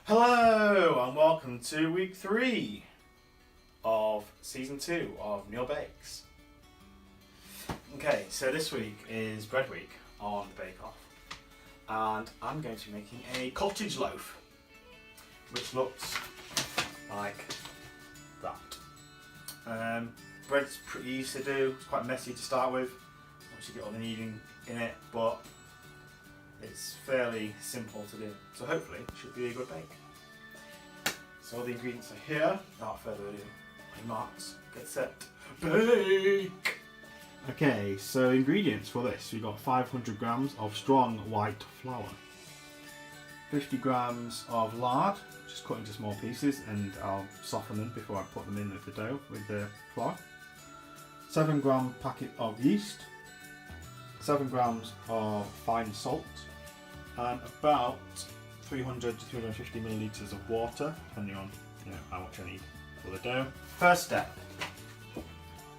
Hello and welcome to week 3 of season 2 of Neil Bakes. Okay, so this week is bread week on the Bake Off, and I'm going to be making a cottage loaf, which looks like that. Bread's pretty easy to do. It's quite messy to start with once you get all the kneading in it, but it's fairly simple to do, so hopefully it should be a good bake. So all the ingredients are here. Without further ado, marks, get set, bake! Okay, so ingredients for this, we've got 500 grams of strong white flour, 50 grams of lard, just cut into small pieces, and I'll soften them before I put them in with the dough with the flour, 7 gram packet of yeast, 7 grams of fine salt, and about 300 to 350 millilitres of water, depending on how much I need for the dough. First step,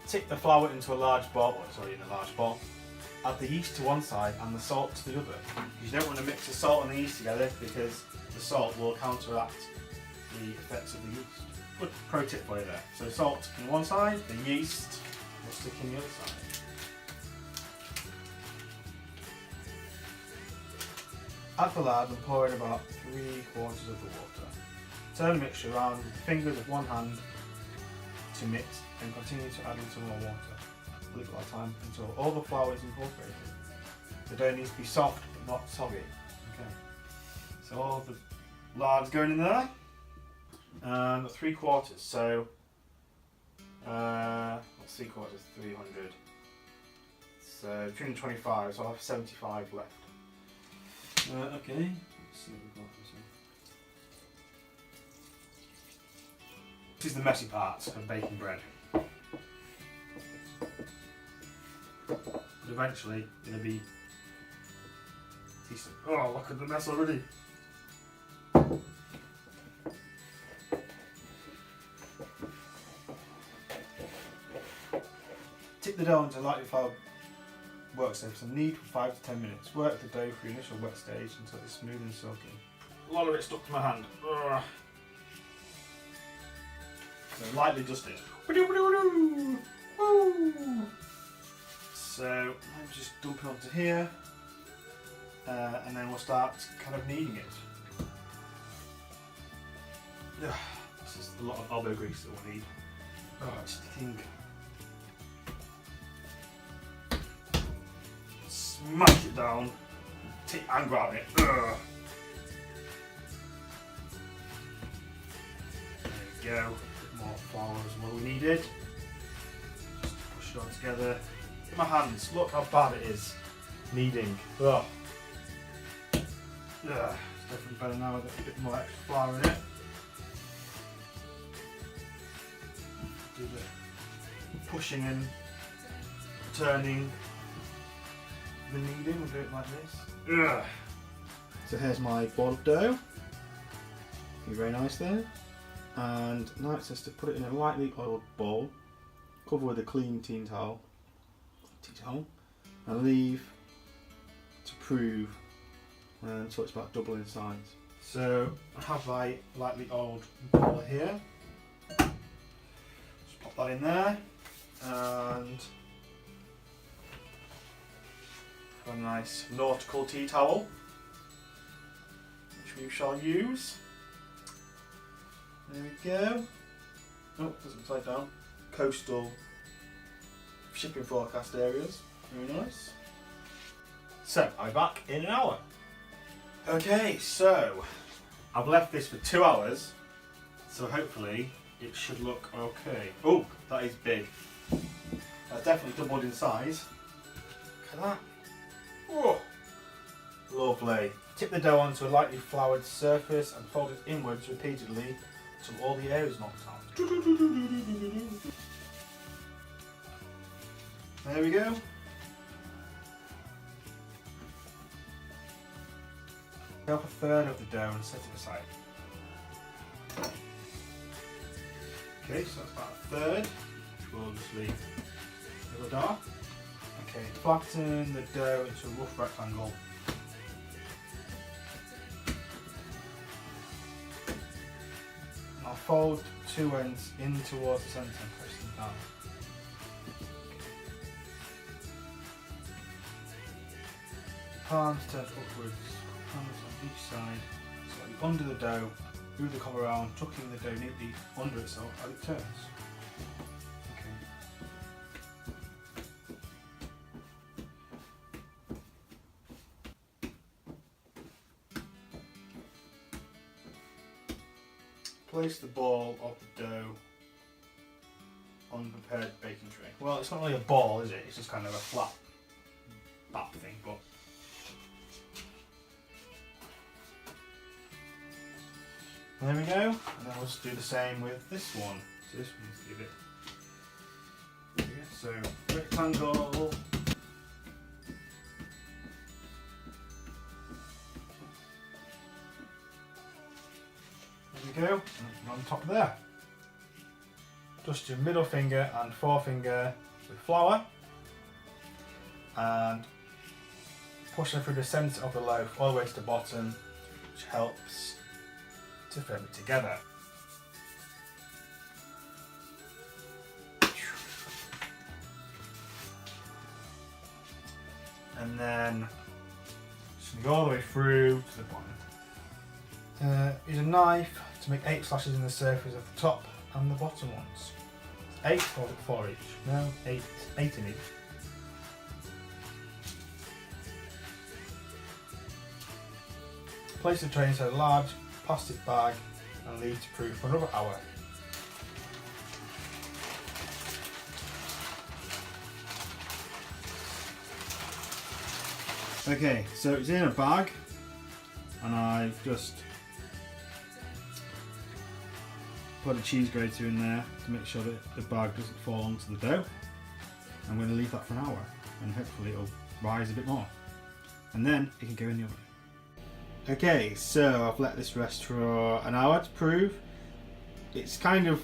tip the flour into a large bowl, in a large bowl. Add the yeast to one side and the salt to the other. You don't want to mix the salt and the yeast together because the salt will counteract the effects of the yeast. Good pro tip for you there. So salt on one side, the yeast will stick in the other side. Add the lard and pour in about 3/4 of the water. Turn the mixture around with the fingers of one hand to mix, and continue to add in some more water a little at a time until all the flour is incorporated. The dough needs to be soft but not soggy. Okay. So all the lard's going in there, and 3/4. So what's 3/4? 300. So 225. So I'll have 75 left. Okay, let's see what we've got this one. This is the messy part of baking bread. But eventually it'll be decent. Oh, look at the mess already. Tip the dough into lightly floured work surface and knead for 5 to 10 minutes. Work the dough through the initial wet stage until it's smooth and silky. A lot of it stuck to my hand. Ugh. So lightly dusted. So I'm just dumping onto here, and then we'll start kind of kneading it. This is a lot of elbow grease that we'll need. Just to think. Smash it down, and grab it. There we go. More flour is what we needed. Just push it all together. In my hands, look how bad it is kneading. Ugh. It's definitely better now with a bit more extra flour in it. Do the pushing and turning. The kneading, we'll do it like this. Ugh. So here's my ball of dough. Very nice there. And now it says to put it in a lightly oiled bowl, cover with a clean tea towel, and leave to prove until it's about double in size. So I have my lightly oiled bowl here. Just pop that in there, and a nice nautical tea towel, which we shall use. There we go. Oh, that's upside down. Coastal shipping forecast areas. Very nice. So, I'll be back in an hour. Okay, so I've left this for 2 hours, so hopefully it should look okay. Oh, that is big. That's definitely doubled in size. Look at that. Oh, lovely. Tip the dough onto a lightly floured surface and fold it inwards repeatedly until all the air is knocked out. There we go. Take off a third of the dough and set it aside. Okay, so that's about a third, which we'll just leave the other dark. Okay, flatten the dough into a rough rectangle. fold two ends in towards the centre and push them down. Palms turned upwards, palms on each side, slightly under the dough, move the cob around, tucking the dough neatly under itself as it turns. Place the ball of the dough on the prepared baking tray. Well, it's not really a ball, is it? It's just kind of a flat bat thing, but there we go. And then we'll just do the same with this one. So this one's a bit. So rectangle. There we go, and on top there. Dust your middle finger and forefinger with flour and push it through the centre of the loaf all the way to the bottom, which helps to firm it together. And then just go all the way through to the bottom. Use a knife to make 8 slashes in the surface of the top and the bottom ones. 8 or 4 each? No, 8 in each. Place the tray inside a large plastic bag and leave to proof for another hour. Okay, so it's in a bag and I've just put a cheese grater in there to make sure that the bag doesn't fall onto the dough. I'm going to leave that for an hour and hopefully it'll rise a bit more. And then it can go in the oven. Okay, so I've let this rest for an hour to prove. It's kind of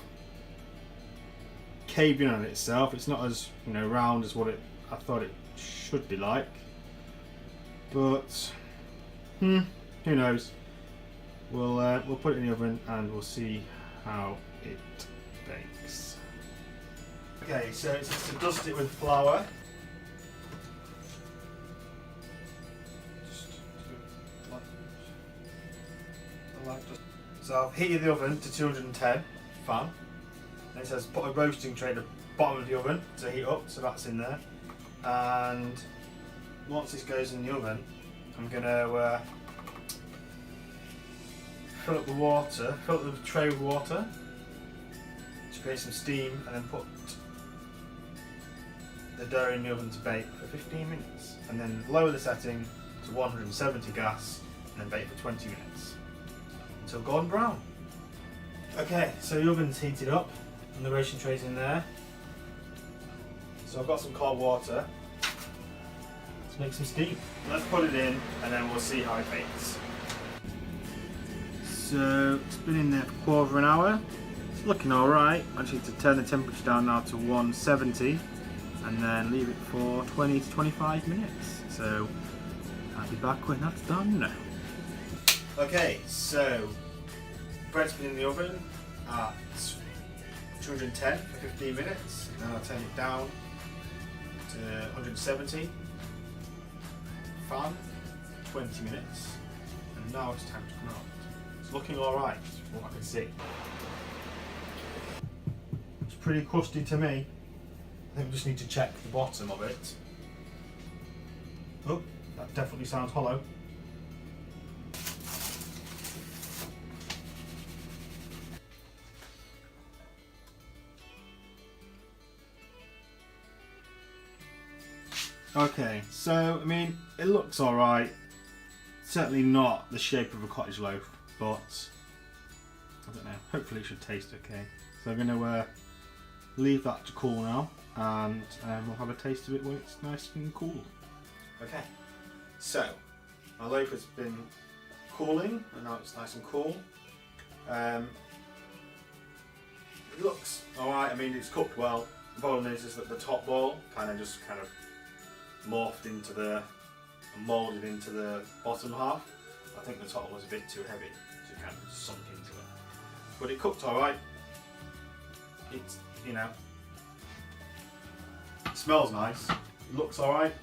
caved in on itself. It's not as round as what I thought it should be like. But who knows? We'll put it in the oven and we'll see how it bakes. Okay, so it's just to dust it with flour. So I've heated the oven to 210 fan. And it says put a roasting tray at the bottom of the oven to heat up, so that's in there. And once this goes in the oven, I'm gonna fill up the tray with water to create some steam, and then put the dough in the oven to bake for 15 minutes, and then lower the setting to 170 gas, and then bake for 20 minutes until golden brown. Okay, so the oven's heated up and the roasting tray's in there. So I've got some cold water. Let's make some steam. Let's put it in and then we'll see how it bakes. So it's been in there for a quarter of an hour. It's looking alright. I just need to turn the temperature down now to 170 and then leave it for 20 to 25 minutes. So I'll be back when that's done. Okay, so bread's been in the oven at 210 for 15 minutes. Then I'll turn it down to 170. Fan 20 minutes. And now it's time to come out. It's looking alright, from what I can see. It's pretty crusty to me. I think we just need to check the bottom of it. Oh, that definitely sounds hollow. Okay, so I mean, it looks alright. Certainly not the shape of a cottage loaf, but I don't know. Hopefully it should taste okay. So I'm going to leave that to cool now, and we'll have a taste of it when it's nice and cool. Okay, so my loaf has been cooling, and now it's nice and cool. It looks alright. I mean, it's cooked well. The problem is that the top ball kind of morphed into moulded into the bottom half. I think the top was a bit too heavy, so it kind of sunk into it. but it cooked alright. It's, you know, it smells nice, it looks alright.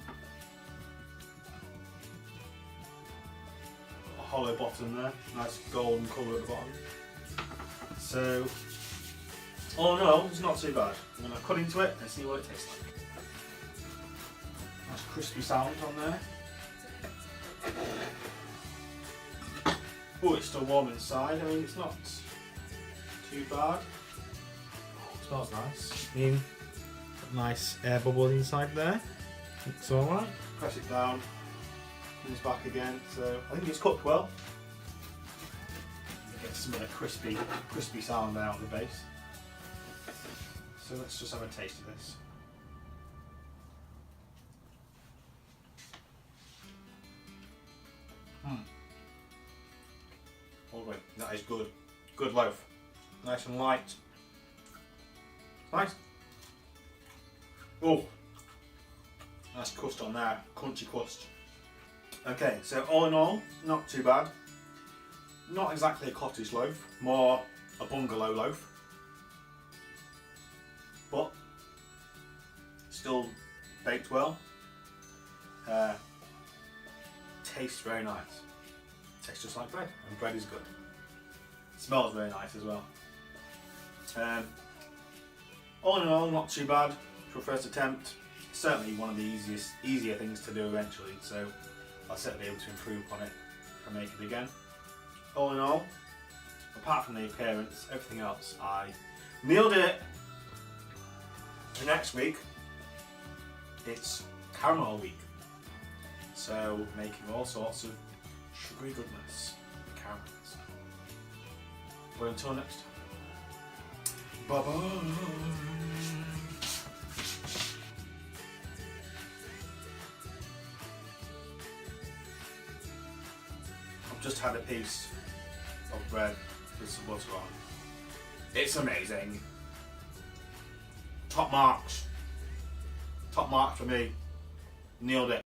A hollow bottom there, nice golden colour at the bottom. So, all in all, it's not too bad. I'm going to cut into it and see what it tastes like. Nice crispy sound on there. Oh, it's still warm inside. I mean, it's not too bad. It smells nice. I mean, nice air bubble inside there. Looks alright. Press it down. Comes back again. So I think it's cooked well. Get some of the crispy sound there on the base. So let's just have a taste of this. Oh wait, that is good. Good loaf. Nice and light. Nice. Oh, nice crust on there. Crunchy crust. Okay, so all in all, not too bad. Not exactly a cottage loaf, more a bungalow loaf. But still baked well. Tastes very nice. Tastes just like bread, and bread is good. Smells very nice as well. All in all, not too bad for a first attempt. Certainly one of the easier things to do eventually, so I'll certainly be able to improve on it and make it again. All in all, apart from the appearance, everything else, I nailed it. For next week, it's caramel week. So making all sorts of sugary goodness with caramels. But until next time, bye bye. I've just had a piece of bread with some butter on. It's amazing. Top marks. Top marks for me. Nailed it.